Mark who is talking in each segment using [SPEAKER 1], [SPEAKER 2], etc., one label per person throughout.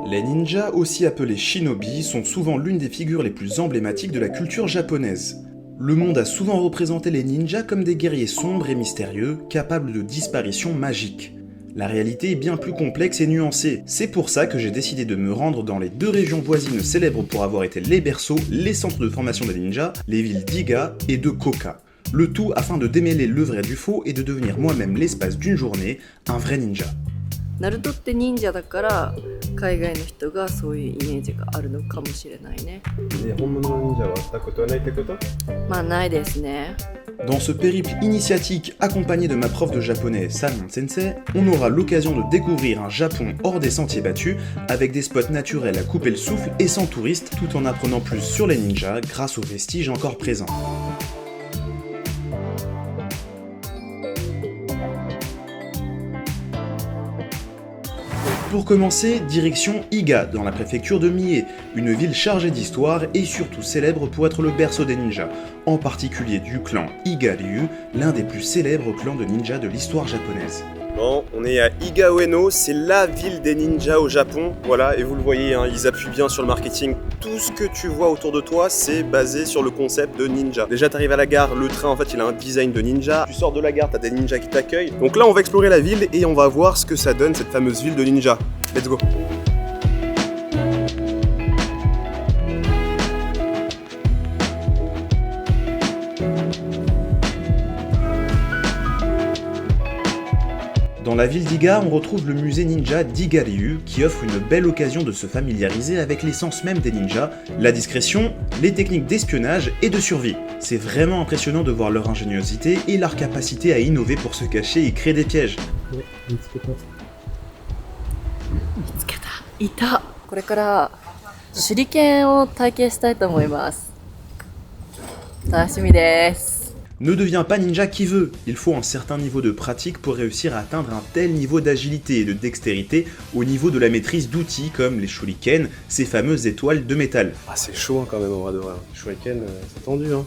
[SPEAKER 1] Les ninjas, aussi appelés shinobi, sont souvent l'une des figures les plus emblématiques de la culture japonaise. Le monde a souvent représenté les ninjas comme des guerriers sombres et mystérieux, capables de disparitions magiques. La réalité est bien plus complexe et nuancée, c'est pour ça que j'ai décidé de me rendre dans les deux régions voisines célèbres pour avoir été les berceaux, les centres de formation des ninjas, les villes d'Iga et de Koka. Le tout afin de démêler le vrai du faux et de devenir moi-même l'espace d'une journée, un vrai ninja.
[SPEAKER 2] ナルトって忍者だから海外の人がそういうイメージがあるのかもしれないね。
[SPEAKER 3] 本物の忍者は会ったことはないってこと？
[SPEAKER 2] まあないですね。
[SPEAKER 1] Dans ce périple initiatique accompagné de ma prof de japonais Salmon Sensei, on aura l'occasion de découvrir un Japon hors des sentiers battus, avec des spots naturels à couper le souffle et sans touristes, tout en apprenant plus sur les ninjas grâce aux vestiges encore présents. Pour commencer, direction Iga, dans la préfecture de Mie, une ville chargée d'histoire et surtout célèbre pour être le berceau des ninjas, en particulier du clan Iga-ryu, l'un des plus célèbres clans de ninjas de l'histoire japonaise.
[SPEAKER 3] Bon, on est à Iga Ueno, c'est la ville des ninjas au Japon. Voilà, et vous le voyez, hein, ils appuient bien sur le marketing. Tout ce que tu vois autour de toi, c'est basé sur le concept de ninja. Déjà, tu arrives à la gare, le train, en fait, il a un design de ninja. Tu sors de la gare, tu as des ninjas qui t'accueillent. Donc là, on va explorer la ville et on va voir ce que ça donne, cette fameuse ville de ninja. Let's go.
[SPEAKER 1] Dans la ville d'Iga, on retrouve le musée ninja d'Iga-ryu, qui offre une belle occasion de se familiariser avec l'essence même des ninjas, la discrétion, les techniques d'espionnage et de survie. C'est vraiment impressionnant de voir leur ingéniosité et leur capacité à innover pour se cacher et créer des pièges.
[SPEAKER 2] 見つけた。いた。これから手裏剣を体験したいと思います。楽しみです。
[SPEAKER 1] Ne deviens pas ninja qui veut, il faut un certain niveau de pratique pour réussir à atteindre un tel niveau d'agilité et de dextérité au niveau de la maîtrise d'outils comme les shurikens, ces fameuses étoiles de métal.
[SPEAKER 3] Ah, c'est chaud hein, quand même en vrai de vrai. Shuriken, c'est tendu hein.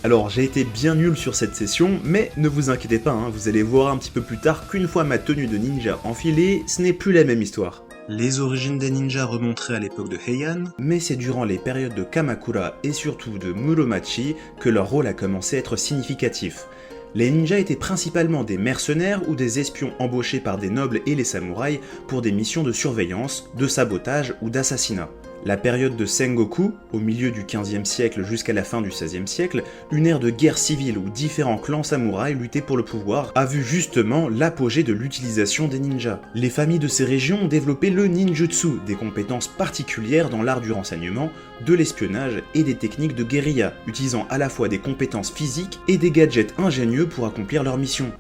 [SPEAKER 1] Alors j'ai été bien nul sur cette session, mais ne vous inquiétez pas, hein, vous allez voir un petit peu plus tard qu'une fois ma tenue de ninja enfilée, ce n'est plus la même histoire. Les origines des ninjas remonteraient à l'époque de Heian, mais c'est durant les périodes de Kamakura et surtout de Muromachi que leur rôle a commencé à être significatif. Les ninjas étaient principalement des mercenaires ou des espions embauchés par des nobles et les samouraïs pour des missions de surveillance, de sabotage ou d'assassinat. La période de Sengoku, au milieu du XVe siècle jusqu'à la fin du XVIe siècle, une ère de guerre civile où différents clans samouraïs luttaient pour le pouvoir, a vu justement l'apogée de l'utilisation des ninjas. Les familles de ces régions ont développé le ninjutsu, des compétences particulières dans l'art du renseignement, de l'espionnage et des techniques de guérilla, utilisant à la fois des compétences physiques et des gadgets ingénieux pour accomplir leur mission.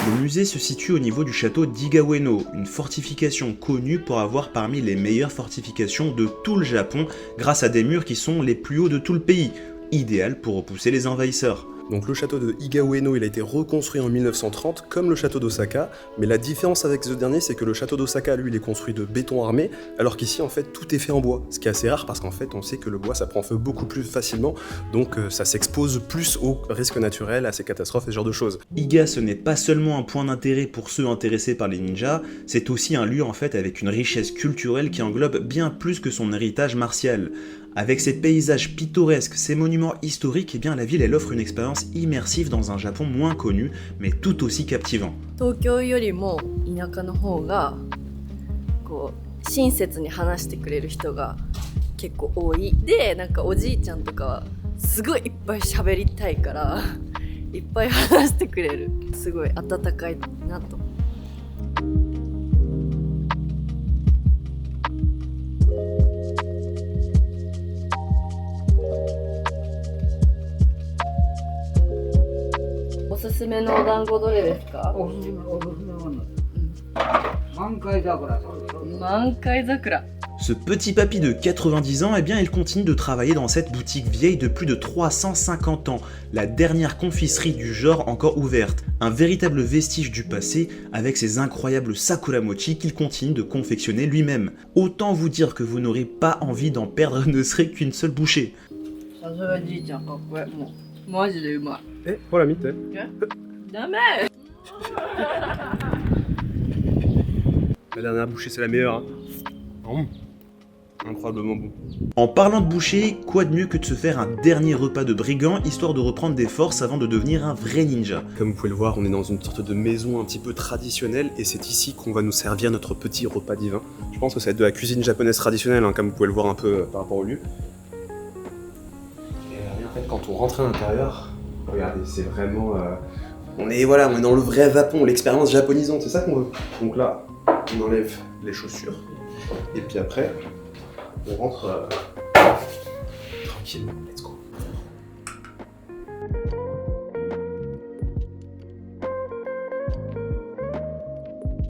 [SPEAKER 1] Le musée se situe au niveau du château d'Iga Ueno, une fortification connue pour avoir parmi les meilleures fortifications de tout le Japon grâce à des murs qui sont les plus hauts de tout le pays, idéal pour repousser les envahisseurs.
[SPEAKER 3] Donc le château de Iga Ueno, il a été reconstruit en 1930 comme le château d'Osaka, mais la différence avec ce dernier, c'est que le château d'Osaka, lui, il est construit de béton armé, alors qu'ici, en fait, tout est fait en bois, ce qui est assez rare parce qu'en fait, on sait que le bois, ça prend feu beaucoup plus facilement, donc ça s'expose plus aux risques naturels, à ces catastrophes et ce genre de choses.
[SPEAKER 1] Iga, ce n'est pas seulement un point d'intérêt pour ceux intéressés par les ninjas, c'est aussi un lieu en fait avec une richesse culturelle qui englobe bien plus que son héritage martial. Avec ses paysages pittoresques, ses monuments historiques, eh bien la ville elle offre une expérience immersive dans un Japon moins connu, mais tout aussi captivant.
[SPEAKER 2] 東京よりも田舎の方がこう親切に話してくれる人が結構多い。で、なんかおじいちゃんとかはすごいいっぱい喋りたいからいっぱい話してくれる。すごい温かいなと。 おすすめのお団子どれですか？
[SPEAKER 4] おすすめはね、満開桜。
[SPEAKER 2] 満開桜。
[SPEAKER 1] Ce petit papy de 90 ans, eh bien, il continue de travailler dans cette boutique vieille de plus de 350 ans, la dernière confiserie du genre encore ouverte, un véritable vestige du passé avec ses incroyables sakuramochi qu'il continue de confectionner lui-même. Autant vous dire que vous n'aurez pas envie d'en perdre ne serait qu'une seule bouchée.
[SPEAKER 2] さすがじいちゃんかっこいい。もうマジでうまい。
[SPEAKER 3] Eh, voilà, mite.
[SPEAKER 2] ダメ。
[SPEAKER 3] La dernière bouchée, c'est la meilleure. Hein. incroyablement bon.
[SPEAKER 1] En parlant de boucher, quoi de mieux que de se faire un dernier repas de brigand, histoire de reprendre des forces avant de devenir un vrai ninja.
[SPEAKER 3] Comme vous pouvez le voir, on est dans une sorte de maison un petit peu traditionnelle et c'est ici qu'on va nous servir notre petit repas divin. Je pense que ça va être de la cuisine japonaise traditionnelle, hein, comme vous pouvez le voir un peu par rapport au lieu. Et en fait, quand on rentre à l'intérieur, regardez, c'est vraiment... on est dans le vrai Japon, l'expérience japonisante, c'est ça qu'on veut. Donc là, on enlève les chaussures et puis après, on rentre tranquillement. Let's go.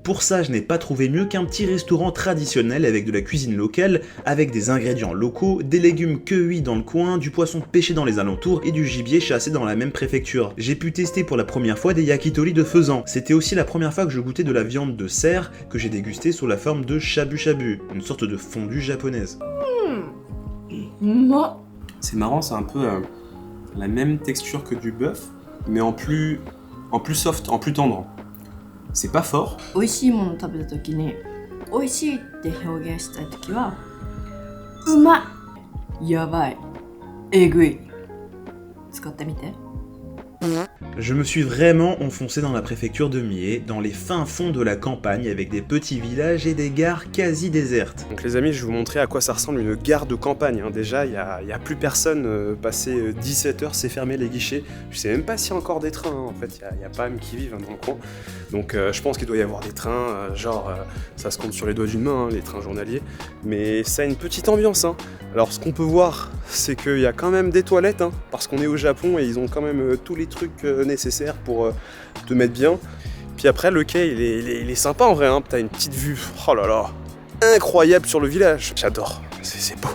[SPEAKER 1] Pour ça, je n'ai pas trouvé mieux qu'un petit restaurant traditionnel avec de la cuisine locale, avec des ingrédients locaux, des légumes cueillis dans le coin, du poisson pêché dans les alentours et du gibier chassé dans la même préfecture. J'ai pu tester pour la première fois des yakitori de faisan. C'était aussi la première fois que je goûtais de la viande de cerf que j'ai dégusté sous la forme de shabu shabu, une sorte de fondue japonaise.
[SPEAKER 3] C'est marrant, c'est un peu la même texture que du bœuf, mais en plus soft, en plus tendre. C'est pas fort.
[SPEAKER 2] 美味しいもの食べた時に美味しいって表現したい時はうまいやばいえぐい使ってみて。
[SPEAKER 1] Je me suis vraiment enfoncé dans la préfecture de Mie, dans les fins fonds de la campagne avec des petits villages et des gares quasi désertes.
[SPEAKER 3] Donc les amis, je vais vous montrer à quoi ça ressemble une gare de campagne. Hein. Déjà, il y a plus personne, passé 17h, c'est fermé les guichets. Je sais même pas s'il y a encore des trains, hein. En fait, il y a pas même qui vivent, hein, dans le coin. Donc je pense qu'il doit y avoir des trains, ça se compte sur les doigts d'une main, hein, les trains journaliers. Mais ça a une petite ambiance. Hein. Alors ce qu'on peut voir, c'est qu'il y a quand même des toilettes, hein, parce qu'on est au Japon et ils ont quand même tous les trucs nécessaires pour te mettre bien. Puis après, le quai, il est sympa en vrai, hein. T'as une petite vue, oh là là, incroyable sur le village. J'adore, c'est beau.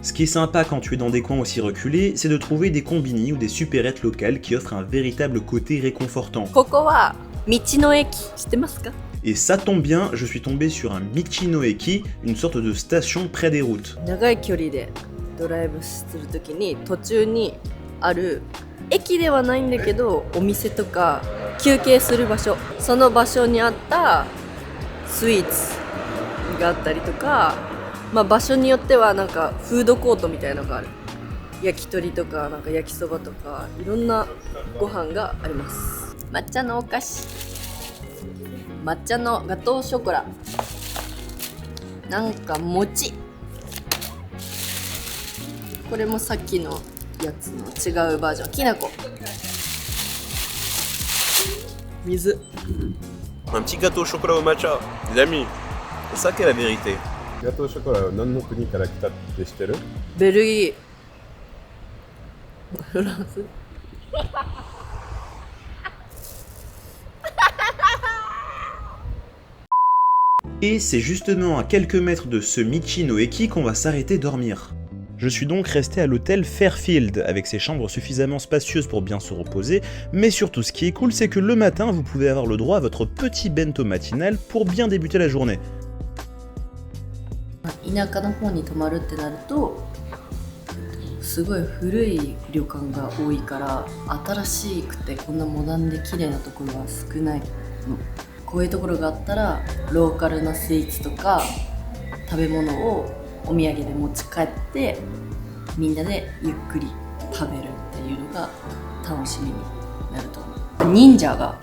[SPEAKER 1] Ce qui est sympa quand tu es dans des coins aussi reculés, c'est de trouver des combini ou des supérettes locales qui offrent un véritable côté réconfortant.
[SPEAKER 2] ここは道の駅知ってますか？
[SPEAKER 1] Et ça tombe bien, je suis tombé sur un Michinoeki, une sorte de station près des routes.
[SPEAKER 2] 長い距離でドライブするときに途中にある駅ではないんだけどお店とか休憩する場所、その場所にあったスイーツがあったりとか、まあ、場所によってはなんかフードコートみたいなのがある。焼き鳥とかなんか焼きそばとかいろんなご飯があります。抹茶のお菓子、抹茶のガトーショコラ、なんか餅、これもさっきのやつの違うバージョン、きなこ、水。
[SPEAKER 3] Un petit gâteau au chocolat au matcha, les amis, c'est ça qui est la vérité.
[SPEAKER 5] ガトーショコラは何の国から来たって知ってる？
[SPEAKER 2] ベルギー、フランス。
[SPEAKER 1] Et c'est justement à quelques mètres de ce Michinoeki qu'on va s'arrêter dormir. Je suis donc resté à l'hôtel Fairfield, avec ses chambres suffisamment spacieuses pour bien se reposer, mais surtout ce qui est cool, c'est que le matin, vous pouvez avoir le droit à votre petit bento matinal pour bien débuter la journée.
[SPEAKER 2] 田舎の方に泊まるってなるとすごい古い旅館が多いから新しくてこんなモダンで綺麗なところは少ないの。こういうところがあったらローカルなスイーツとか食べ物をお土産で持ち帰ってみんなでゆっくり食べるっていうのが楽しみになると思う。忍者が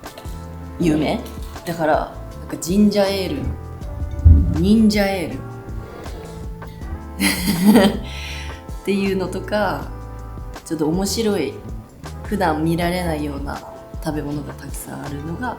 [SPEAKER 2] 有名だからなんかジンジャーエール、忍者エールっていうのとかちょっと面白い普段見られないような食べ物がたくさんあるのが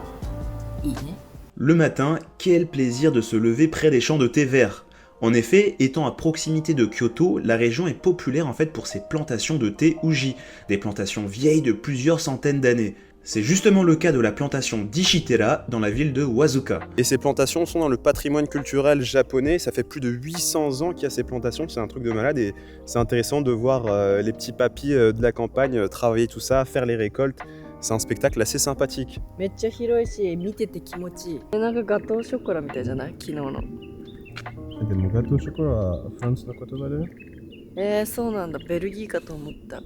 [SPEAKER 2] いいね。
[SPEAKER 1] Le matin, quel plaisir de se lever près des champs de thé vert. En effet, étant à proximité de Kyoto, la région est populaire en fait pour ses plantations de thé Uji, des plantations vieilles de plusieurs centaines d'années. C'est justement le cas de la plantation d'Ishitera dans la ville de Wazuka.
[SPEAKER 3] Et ces plantations sont dans le patrimoine culturel japonais, ça fait plus de 800 ans qu'il y a ces plantations, c'est un truc de malade et c'est intéressant de voir les petits papis de la campagne travailler tout ça, faire les récoltes. C'est un spectacle assez sympathique.
[SPEAKER 2] めっちゃ広いし見てて気持ちいい。なんかガトーショコラみたいじゃない？昨日の。
[SPEAKER 5] でもガトーショコラはフランスの言葉で？
[SPEAKER 2] そうなんだ。ベルギーかと思った。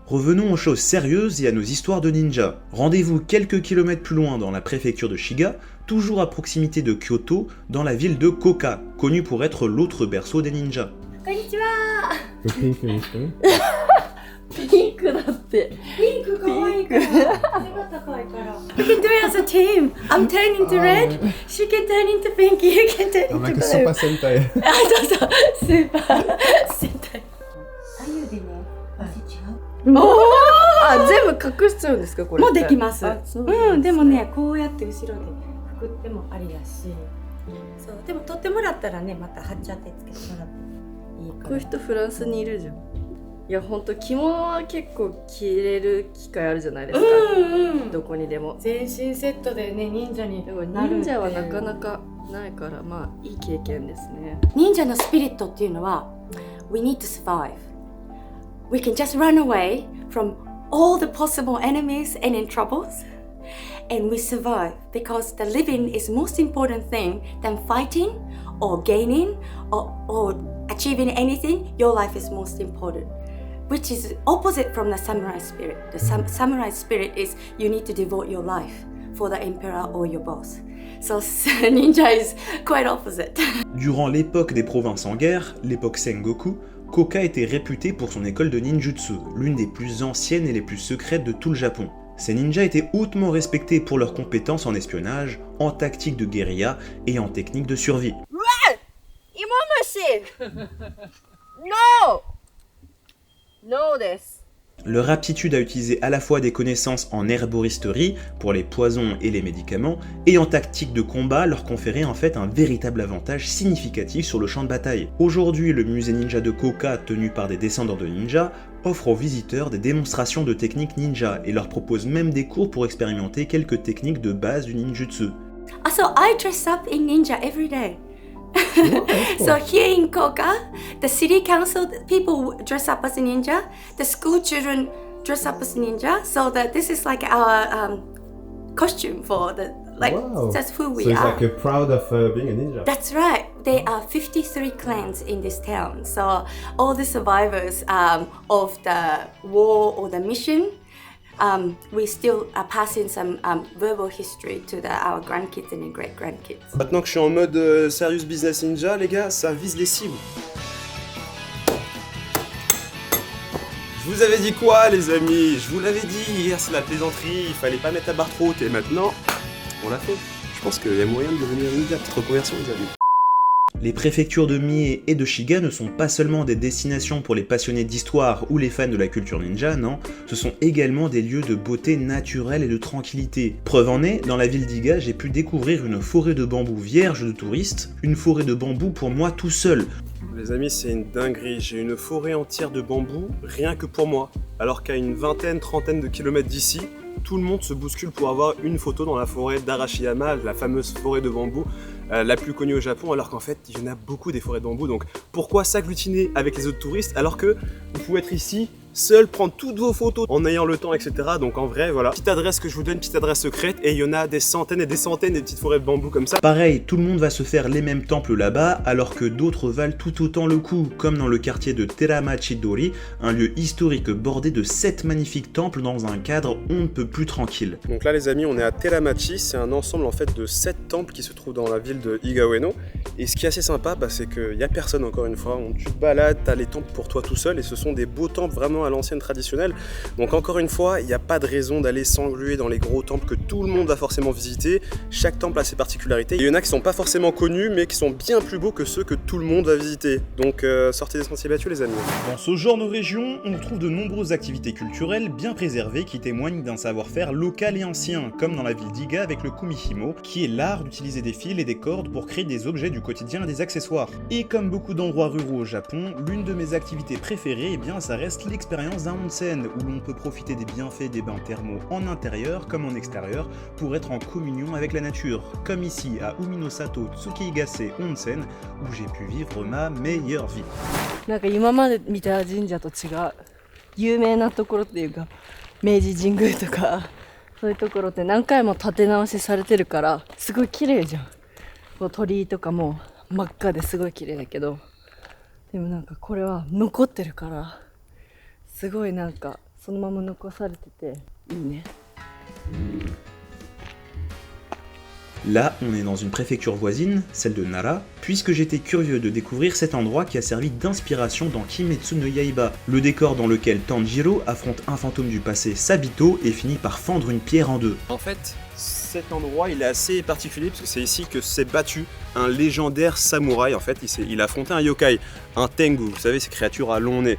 [SPEAKER 1] Revenons aux choses sérieuses et à nos histoires de ninja. Rendez-vous quelques kilomètres plus loin dans la préfecture de Shiga, toujours à proximité de Kyoto, dans la ville de Koka, connue pour être l'autre berceau des ninjas.
[SPEAKER 2] こんにちは。
[SPEAKER 5] ピンクにしてね。
[SPEAKER 2] ピンクだって。
[SPEAKER 6] ピンク可愛いから。背が高いから。You can do it as a team. I'm turning to red. She can turn into pink. You can turn into
[SPEAKER 5] Like a
[SPEAKER 6] blue.
[SPEAKER 5] super sentai.
[SPEAKER 6] あ、そうそう。スーパー戦隊。左右でね、味違う。
[SPEAKER 2] あ、全部隠しちゃうんですかこれ。
[SPEAKER 6] もうできます。
[SPEAKER 2] あそうなんですね
[SPEAKER 6] うん、でもね、こうやって後ろでくくってもありだし。そう、でも取ってもらったらね、また貼っちゃってつけてもらっていいから。
[SPEAKER 2] こういう人フランスにいるじゃん。いやほんと着物は結構着れる機会あるじゃないですか。
[SPEAKER 6] うん。
[SPEAKER 2] どこにでも。
[SPEAKER 6] 全身セットでね、忍者に
[SPEAKER 2] でも
[SPEAKER 6] なるって
[SPEAKER 2] 忍者はなかなかないからまあいい経験ですね。
[SPEAKER 6] 忍者のスピリットっていうのは We need to survive. We can just run away from all the possible enemies and in troubles and we survive because the living is most important thing than fighting or gaining or achieving anything. Your life is most important, which is opposite from the samurai spirit. The samurai spirit is you need to devote your life for the emperor or your boss. So ninja is quite opposite.
[SPEAKER 1] Durant l'époque des provinces en guerre, l'époque Sengoku, Koka était réputé pour son école de ninjutsu, l'une des plus anciennes et les plus secrètes de tout le Japon. Ces ninjas étaient hautement respectés pour leurs compétences en espionnage, en tactique de guérilla et en technique de survie.
[SPEAKER 2] No! No です。
[SPEAKER 1] Leur aptitude à utiliser à la fois des connaissances en herboristerie, pour les poisons et les médicaments, et en tactique de combat leur conférait en fait un véritable avantage significatif sur le champ de bataille. Aujourd'hui, le musée ninja de Koka, tenu par des descendants de ninja, offre aux visiteurs des démonstrations de techniques ninja et leur propose même des cours pour expérimenter quelques techniques de base du ninjutsu.
[SPEAKER 6] So I dress up in ninja every day. So here in Koka, the city council people dress up as a ninja, the school children dress up as ninja. So that this is like our costume for the
[SPEAKER 5] Wow.
[SPEAKER 6] that's who we
[SPEAKER 5] So it's
[SPEAKER 6] are.
[SPEAKER 5] like you're proud of being a ninja.
[SPEAKER 6] That's right. There are 53 clans in this town. So all the survivors of the war or the mission, we still are passing some verbal history to our grandkids and great grandkids.
[SPEAKER 3] Maintenant que je suis en mode serious business ninja, les gars, ça vise les cibles. Je vous avais dit quoi, les amis? Je vous l'avais dit hier, c'est la plaisanterie, il fallait pas mettre la barre trop haute, et maintenant, on l'a fait. Je pense qu'il y a moyen de devenir ninja, petite reconversion, les amis.
[SPEAKER 1] Les préfectures de Mie et de Shiga ne sont pas seulement des destinations pour les passionnés d'histoire ou les fans de la culture ninja, non, ce sont également des lieux de beauté naturelle et de tranquillité. Preuve en est, dans la ville d'Iga, j'ai pu découvrir une forêt de bambous vierge de touristes, une forêt de bambous pour moi tout seul.
[SPEAKER 3] Les amis, c'est une dinguerie, j'ai une forêt entière de bambous, rien que pour moi. Alors qu'à une vingtaine, trentaine de kilomètres d'ici, tout le monde se bouscule pour avoir une photo dans la forêt d'Arashiyama, la fameuse forêt de bambou, la plus connue au Japon, alors qu'en fait, il y en a beaucoup des forêts de bambou. Donc pourquoi s'agglutiner avec les autres touristes alors que vous pouvez être ici, seul, prendre toutes vos photos en ayant le temps, etc. Donc en vrai, voilà, petite adresse que je vous donne, petite adresse secrète, et il y en a des centaines et des centaines de petites forêts de bambou comme ça.
[SPEAKER 1] Pareil, tout le monde va se faire les mêmes temples là-bas, alors que d'autres valent tout autant le coup, comme dans le quartier de Teramachi-dori, un lieu historique bordé de 7 magnifiques temples dans un cadre on ne peut plus tranquille.
[SPEAKER 3] Donc là les amis, on est à Teramachi, c'est un ensemble en fait de 7 temples qui se trouvent dans la ville de Iga Ueno. Et ce qui est assez sympa, c'est qu'il n'y a personne encore une fois, tu te balades, t'as les temples pour toi tout seul, et ce sont des beaux temples vraiment à l'ancienne traditionnelle. Donc encore une fois, il n'y a pas de raison d'aller s'engluer dans les gros temples que tout le monde va forcément visiter. Chaque temple a ses particularités. Il y en a qui sont pas forcément connus, mais qui sont bien plus beaux que ceux que tout le monde va visiter. Donc sortez des sentiers battus les amis.
[SPEAKER 1] Dans ce genre de région, on retrouve de nombreuses activités culturelles bien préservées qui témoignent d'un savoir-faire local et ancien, comme dans la ville d'Iga avec le kumihimo, qui est l'art d'utiliser des fils et des cordes pour créer des objets du quotidien et des accessoires. Et comme beaucoup d'endroits ruraux au Japon, l'une de mes activités préférées, eh bien, ça reste l'expérience d'un onsen, où l'on peut profiter des bienfaits des bains thermaux en intérieur comme en extérieur pour être en communion avec la nature, comme ici à Uminosato Tsukihigase Onsen, où j'ai pu vivre ma meilleure vie.
[SPEAKER 2] なんか今まで見た神社と違う有名なところっていうか明治神宮とかそういうところって何回も建て直しされてるからすごい綺麗じゃん。こう鳥居とかも真っ赤ですごい綺麗だけどでもなんかこれは残ってるからすごいなんかそのまま残されてていいね。
[SPEAKER 1] Là, on est dans une préfecture voisine, celle de Nara, puisque j'étais curieux de découvrir cet endroit qui a servi d'inspiration dans Kimetsu no Yaiba, le décor dans lequel Tanjiro affronte un fantôme du passé, Sabito, et finit par fendre une pierre en deux.
[SPEAKER 3] En fait, cet endroit il est assez particulier parce que c'est ici que s'est battu un légendaire samouraï. En fait, il a affronté un yokai, un tengu, vous savez, ces créatures à long nez.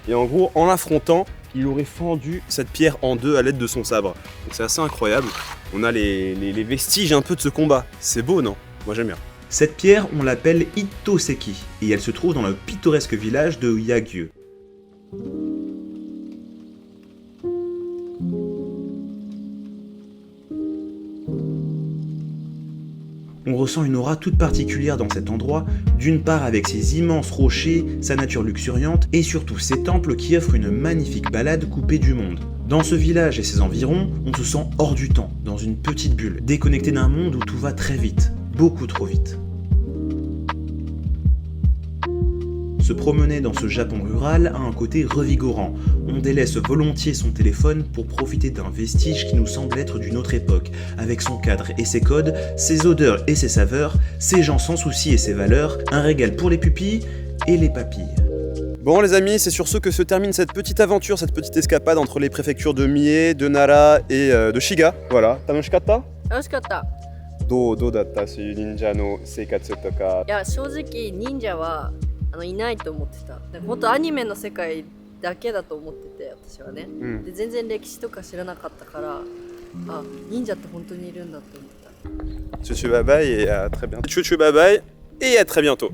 [SPEAKER 3] Et en gros, en l'affrontant, il aurait fendu cette pierre en deux à l'aide de son sabre. Donc c'est assez incroyable. On a les vestiges un peu de ce combat. C'est beau, non? Moi j'aime bien.
[SPEAKER 1] Cette pierre, on l'appelle Itoseki, et elle se trouve dans le pittoresque village de Yagyu. On ressent une aura toute particulière dans cet endroit, d'une part avec ses immenses rochers, sa nature luxuriante, et surtout ses temples qui offrent une magnifique balade coupée du monde. Dans ce village et ses environs, on se sent hors du temps, dans une petite bulle, déconnecté d'un monde où tout va très vite, beaucoup trop vite. Se promener dans ce Japon rural a un côté revigorant. On délaisse volontiers son téléphone pour profiter d'un vestige qui nous semble être d'une autre époque, avec son cadre et ses codes, ses odeurs et ses saveurs, ses gens sans soucis et ses valeurs, un régal pour les pupilles et les papilles.
[SPEAKER 3] Bon les amis, c'est sur ce que se termine cette petite aventure, cette petite escapade entre les préfectures de Mie, de Nara et de Shiga. Voilà, tanoshikatta?
[SPEAKER 2] 楽しかった。
[SPEAKER 3] どうだったそういう忍者の生活とか。
[SPEAKER 2] いや正直忍者はいないと思ってた。本当アニメの世界だけだと思ってて私はね。で全然歴史とか知らなかったから、あ忍者って本当にいるんだって思った。
[SPEAKER 3] Tchou bye bye et à très bientôt. Tchou bye bye et à très bientôt.